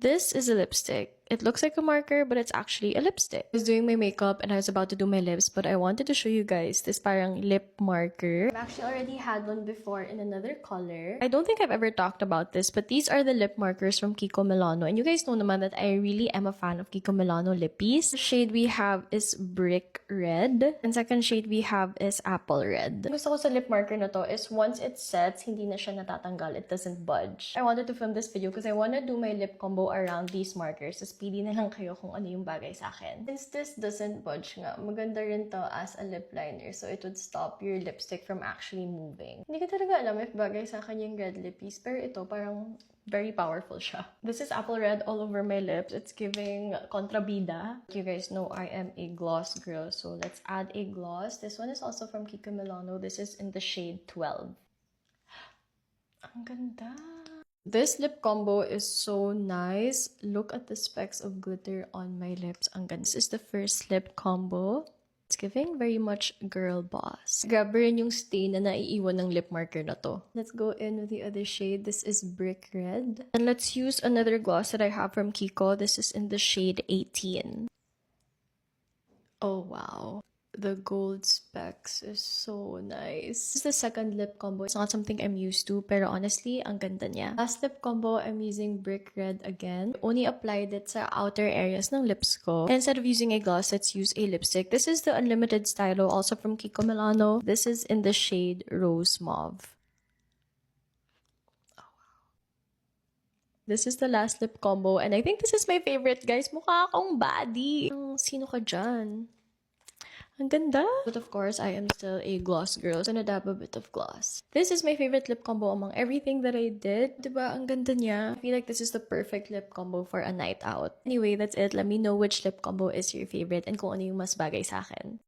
This is a lipstick. It looks like a marker, but it's actually a lipstick. I was doing my makeup and I was about to do my lips, but I wanted to show you guys this parang lip marker. I've actually already had one before in another color. I don't think I've ever talked about this, but these are the lip markers from Kiko Milano. And you guys know naman that I really am a fan of Kiko Milano lippies. The shade we have is Brick Red. And second shade we have is Apple Red. Gusto ko sa lip marker na to is once it sets, hindi na siya natatanggal. It doesn't budge. I wanted to film this video because I want to do my lip combo around these markers. Pili na lang kayo kung ano yung bagay sa akin. Since this doesn't budge nga, maganda rin to as a lip liner so it would stop your lipstick from actually moving. Hindi ko talaga alam if bagay sa akin yung red lippies, pero ito parang very powerful siya. This is apple red all over my lips. It's giving kontrabida. You guys know I am a gloss girl, so let's add a gloss. This one is also from Kiko Milano. This is in the shade 12. Ang ganda! This lip combo is so nice. Look at the specks of glitter on my lips. Ang ganda. This is the first lip combo. It's giving very much girl boss. Grabe rin yung stain na naiiwan ng lip marker na to. Let's go in with the other shade. This is Brick Red. And let's use another gloss that I have from Kiko. This is in the shade 18. Oh, wow. The gold specks is so nice. This is the second lip combo. It's not something I'm used to, pero honestly, ang ganda niya. Last lip combo, I'm using Brick Red again. Only applied it sa outer areas ng lips ko. And instead of using a gloss, let's use a lipstick. This is the Unlimited Stylo, also from Kiko Milano. This is in the shade Rose Mauve. This is the last lip combo, and I think this is my favorite, guys. Mukha akong baddie. Sino ka dyan? Ang ganda! But of course, I am still a gloss girl, so nadab a bit of gloss. This is my favorite lip combo among everything that I did. Diba? Ang ganda niya. I feel like this is the perfect lip combo for a night out. Anyway, that's it. Let me know which lip combo is your favorite and kung ano yung mas bagay sa akin.